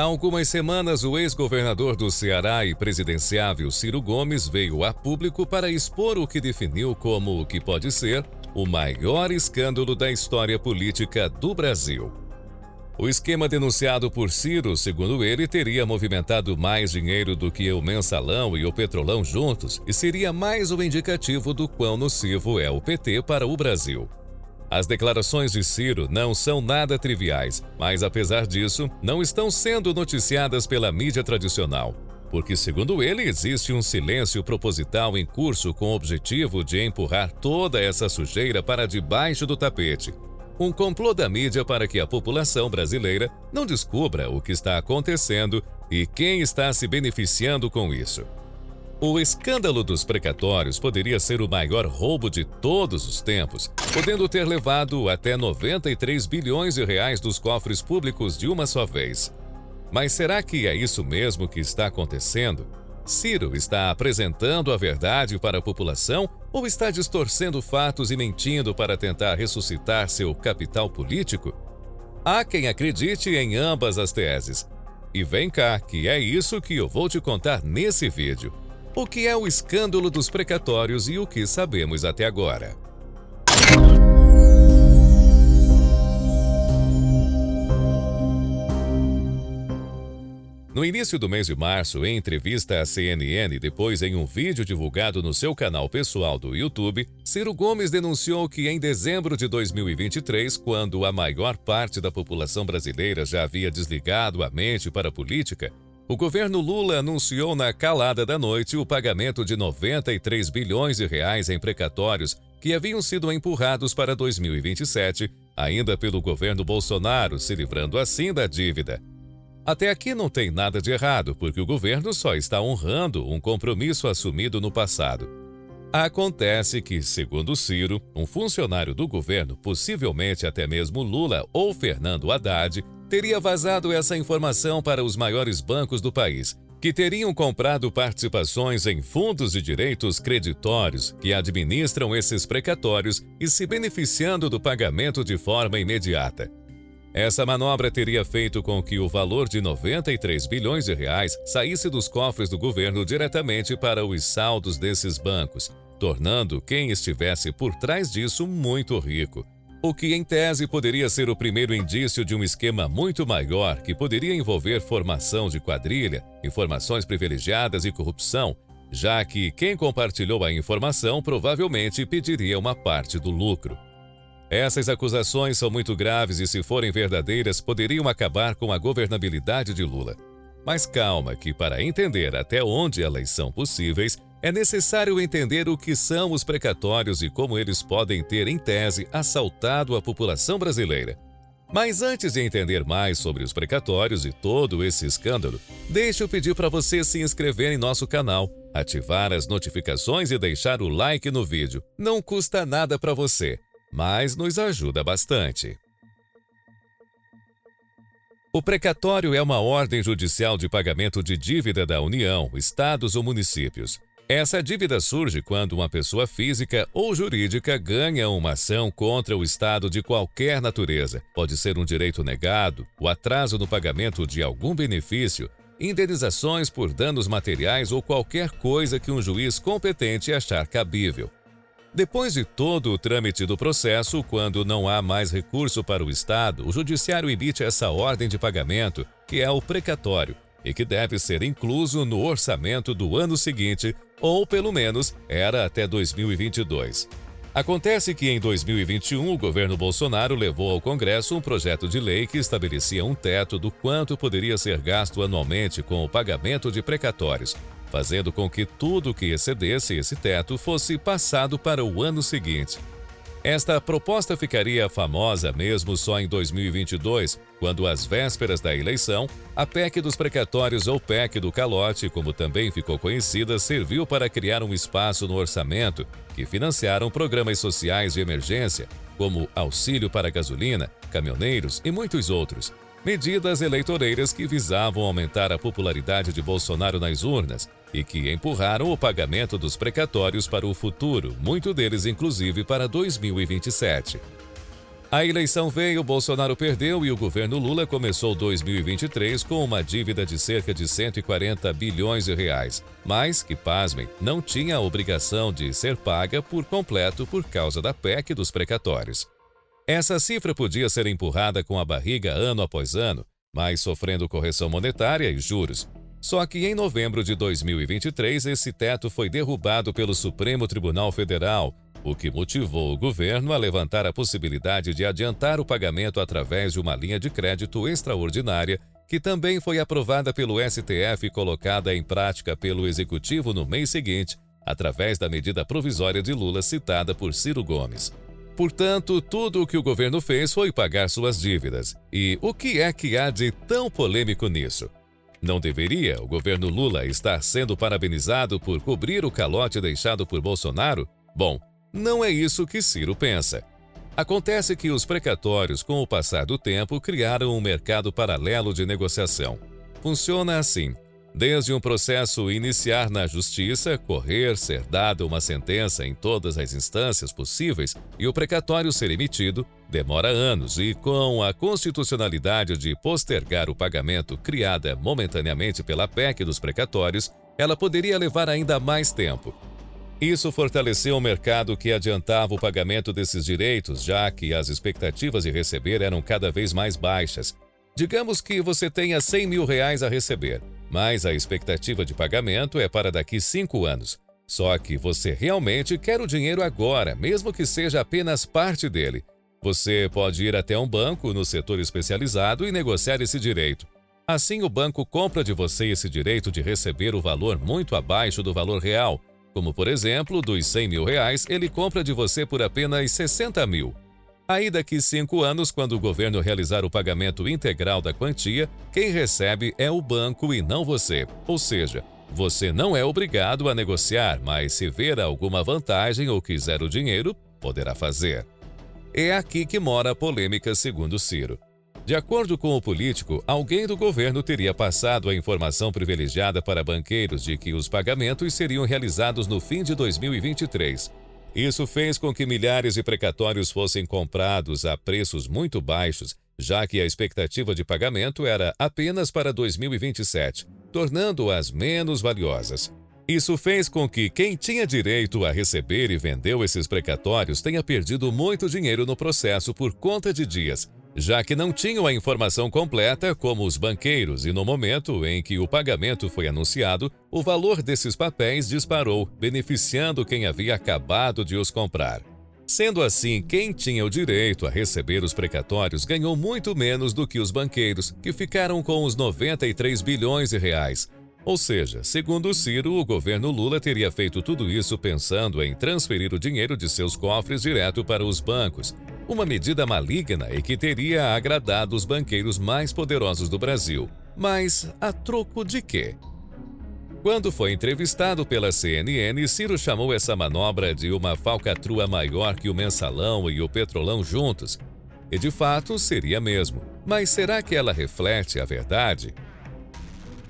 Há algumas semanas, o ex-governador do Ceará e presidenciável Ciro Gomes veio a público para expor o que definiu como o que pode ser o maior escândalo da história política do Brasil. O esquema denunciado por Ciro, segundo ele, teria movimentado mais dinheiro do que o Mensalão e o Petrolão juntos e seria mais um indicativo do quão nocivo é o PT para o Brasil. As declarações de Ciro não são nada triviais, mas apesar disso, não estão sendo noticiadas pela mídia tradicional, porque, segundo ele, existe um silêncio proposital em curso com o objetivo de empurrar toda essa sujeira para debaixo do tapete. Um complô da mídia para que a população brasileira não descubra o que está acontecendo e quem está se beneficiando com isso. O escândalo dos precatórios poderia ser o maior roubo de todos os tempos, podendo ter levado até 93 bilhões de reais dos cofres públicos de uma só vez. Mas será que é isso mesmo que está acontecendo? Ciro está apresentando a verdade para a população ou está distorcendo fatos e mentindo para tentar ressuscitar seu capital político? Há quem acredite em ambas as teses. E vem cá, que é isso que eu vou te contar nesse vídeo. O que é o escândalo dos precatórios e o que sabemos até agora. No início do mês de março, em entrevista à CNN e depois em um vídeo divulgado no seu canal pessoal do YouTube, Ciro Gomes denunciou que em dezembro de 2023, quando a maior parte da população brasileira já havia desligado a mente para a política, o governo Lula anunciou na calada da noite o pagamento de 93 bilhões de reais em precatórios que haviam sido empurrados para 2027, ainda pelo governo Bolsonaro, se livrando assim da dívida. Até aqui não tem nada de errado, porque o governo só está honrando um compromisso assumido no passado. Acontece que, segundo Ciro, um funcionário do governo, possivelmente até mesmo Lula ou Fernando Haddad, teria vazado essa informação para os maiores bancos do país, que teriam comprado participações em fundos de direitos creditórios que administram esses precatórios e se beneficiando do pagamento de forma imediata. Essa manobra teria feito com que o valor de 93 bilhões de reais saísse dos cofres do governo diretamente para os saldos desses bancos, tornando quem estivesse por trás disso muito rico. O que, em tese, poderia ser o primeiro indício de um esquema muito maior que poderia envolver formação de quadrilha, informações privilegiadas e corrupção, já que quem compartilhou a informação provavelmente pediria uma parte do lucro. Essas acusações são muito graves e, se forem verdadeiras, poderiam acabar com a governabilidade de Lula. Mas calma, que para entender até onde elas são possíveis, é necessário entender o que são os precatórios e como eles podem ter, em tese, assaltado a população brasileira. Mas antes de entender mais sobre os precatórios e todo esse escândalo, deixa eu pedir para você se inscrever em nosso canal, ativar as notificações e deixar o like no vídeo. Não custa nada para você, mas nos ajuda bastante. O precatório é uma ordem judicial de pagamento de dívida da União, estados ou municípios. Essa dívida surge quando uma pessoa física ou jurídica ganha uma ação contra o Estado de qualquer natureza. Pode ser um direito negado, o atraso no pagamento de algum benefício, indenizações por danos materiais ou qualquer coisa que um juiz competente achar cabível. Depois de todo o trâmite do processo, quando não há mais recurso para o Estado, o Judiciário emite essa ordem de pagamento, que é o precatório, e que deve ser incluso no orçamento do ano seguinte, ou pelo menos era até 2022. Acontece que em 2021 o governo Bolsonaro levou ao Congresso um projeto de lei que estabelecia um teto do quanto poderia ser gasto anualmente com o pagamento de precatórios, fazendo com que tudo que excedesse esse teto fosse passado para o ano seguinte. Esta proposta ficaria famosa mesmo só em 2022, quando, às vésperas da eleição, a PEC dos precatórios ou PEC do calote, como também ficou conhecida, serviu para criar um espaço no orçamento que financiaram programas sociais de emergência, como auxílio para gasolina, caminhoneiros e muitos outros. Medidas eleitoreiras que visavam aumentar a popularidade de Bolsonaro nas urnas e que empurraram o pagamento dos precatórios para o futuro, muito deles inclusive para 2027. A eleição veio, Bolsonaro perdeu e o governo Lula começou 2023 com uma dívida de cerca de 140 bilhões de reais, mas que, pasmem, não tinha a obrigação de ser paga por completo por causa da PEC dos precatórios. Essa cifra podia ser empurrada com a barriga ano após ano, mas sofrendo correção monetária e juros. Só que em novembro de 2023 esse teto foi derrubado pelo Supremo Tribunal Federal, o que motivou o governo a levantar a possibilidade de adiantar o pagamento através de uma linha de crédito extraordinária, que também foi aprovada pelo STF e colocada em prática pelo Executivo no mês seguinte, através da medida provisória de Lula citada por Ciro Gomes. Portanto, tudo o que o governo fez foi pagar suas dívidas. E o que é que há de tão polêmico nisso? Não deveria o governo Lula estar sendo parabenizado por cobrir o calote deixado por Bolsonaro? Bom, não é isso que Ciro pensa. Acontece que os precatórios, com o passar do tempo, criaram um mercado paralelo de negociação. Funciona assim: desde um processo iniciar na justiça, correr, ser dada uma sentença em todas as instâncias possíveis e o precatório ser emitido, demora anos e, com a constitucionalidade de postergar o pagamento criada momentaneamente pela PEC dos precatórios, ela poderia levar ainda mais tempo. Isso fortaleceu o mercado que adiantava o pagamento desses direitos, já que as expectativas de receber eram cada vez mais baixas. Digamos que você tenha 100 mil reais a receber, mas a expectativa de pagamento é para daqui 5 anos. Só que você realmente quer o dinheiro agora, mesmo que seja apenas parte dele. Você pode ir até um banco no setor especializado e negociar esse direito. Assim, o banco compra de você esse direito de receber o valor muito abaixo do valor real. Como, por exemplo, dos 100 mil reais, ele compra de você por apenas 60 mil. Aí, daqui 5 anos, quando o governo realizar o pagamento integral da quantia, quem recebe é o banco e não você. Ou seja, você não é obrigado a negociar, mas se ver alguma vantagem ou quiser o dinheiro, poderá fazer. É aqui que mora a polêmica, segundo Ciro. De acordo com o político, alguém do governo teria passado a informação privilegiada para banqueiros de que os pagamentos seriam realizados no fim de 2023. Isso fez com que milhares de precatórios fossem comprados a preços muito baixos, já que a expectativa de pagamento era apenas para 2027, tornando-as menos valiosas. Isso fez com que quem tinha direito a receber e vendeu esses precatórios tenha perdido muito dinheiro no processo por conta de dias, já que não tinham a informação completa como os banqueiros e no momento em que o pagamento foi anunciado, o valor desses papéis disparou, beneficiando quem havia acabado de os comprar. Sendo assim, quem tinha o direito a receber os precatórios ganhou muito menos do que os banqueiros, que ficaram com os 93 bilhões de reais. Ou seja, segundo Ciro, o governo Lula teria feito tudo isso pensando em transferir o dinheiro de seus cofres direto para os bancos, uma medida maligna e que teria agradado os banqueiros mais poderosos do Brasil. Mas a troco de quê? Quando foi entrevistado pela CNN, Ciro chamou essa manobra de uma falcatrua maior que o Mensalão e o Petrolão juntos. E de fato seria mesmo. Mas será que ela reflete a verdade?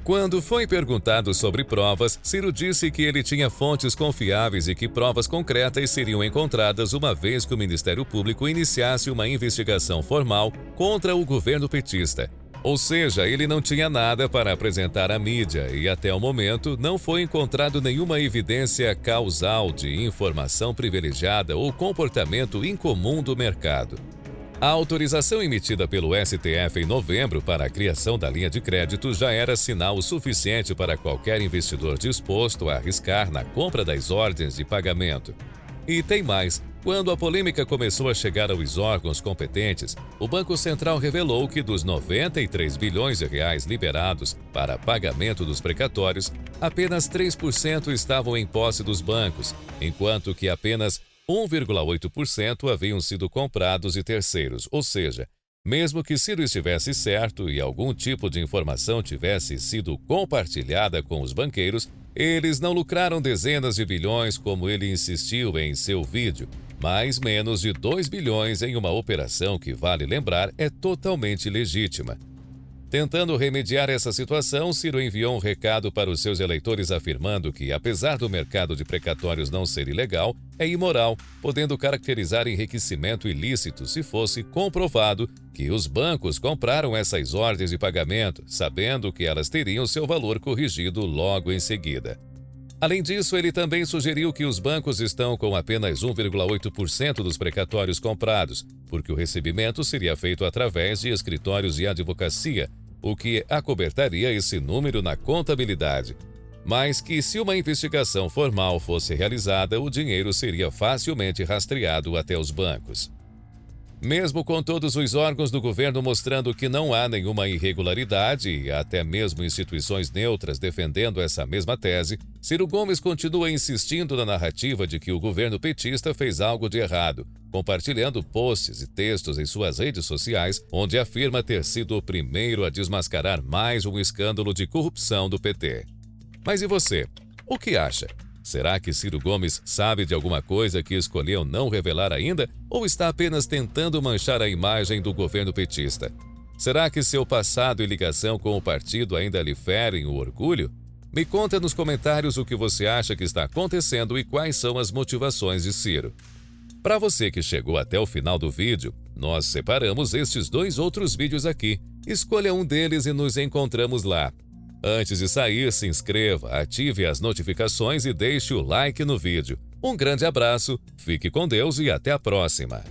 Quando foi perguntado sobre provas, Ciro disse que ele tinha fontes confiáveis e que provas concretas seriam encontradas uma vez que o Ministério Público iniciasse uma investigação formal contra o governo petista. Ou seja, ele não tinha nada para apresentar à mídia e até o momento não foi encontrado nenhuma evidência causal de informação privilegiada ou comportamento incomum do mercado. A autorização emitida pelo STF em novembro para a criação da linha de crédito já era sinal suficiente para qualquer investidor disposto a arriscar na compra das ordens de pagamento. E tem mais. Quando a polêmica começou a chegar aos órgãos competentes, o Banco Central revelou que dos 93 bilhões de reais liberados para pagamento dos precatórios, apenas 3% estavam em posse dos bancos, enquanto que apenas 1,8% haviam sido comprados de terceiros, ou seja, mesmo que Ciro estivesse certo e algum tipo de informação tivesse sido compartilhada com os banqueiros, eles não lucraram dezenas de bilhões como ele insistiu em seu vídeo, mas menos de 2 bilhões em uma operação que, vale lembrar, é totalmente legítima. Tentando remediar essa situação, Ciro enviou um recado para os seus eleitores afirmando que, apesar do mercado de precatórios não ser ilegal, é imoral, podendo caracterizar enriquecimento ilícito se fosse comprovado que os bancos compraram essas ordens de pagamento, sabendo que elas teriam seu valor corrigido logo em seguida. Além disso, ele também sugeriu que os bancos estão com apenas 1,8% dos precatórios comprados, porque o recebimento seria feito através de escritórios de advocacia, o que acobertaria esse número na contabilidade. Mas que, se uma investigação formal fosse realizada, o dinheiro seria facilmente rastreado até os bancos. Mesmo com todos os órgãos do governo mostrando que não há nenhuma irregularidade e até mesmo instituições neutras defendendo essa mesma tese, Ciro Gomes continua insistindo na narrativa de que o governo petista fez algo de errado, compartilhando posts e textos em suas redes sociais, onde afirma ter sido o primeiro a desmascarar mais um escândalo de corrupção do PT. Mas e você? O que acha? Será que Ciro Gomes sabe de alguma coisa que escolheu não revelar ainda ou está apenas tentando manchar a imagem do governo petista? Será que seu passado e ligação com o partido ainda lhe ferem o orgulho? Me conta nos comentários o que você acha que está acontecendo e quais são as motivações de Ciro. Para você que chegou até o final do vídeo, nós separamos estes 2 outros vídeos aqui. Escolha um deles e nos encontramos lá. Antes de sair, se inscreva, ative as notificações e deixe o like no vídeo. Um grande abraço, fique com Deus e até a próxima!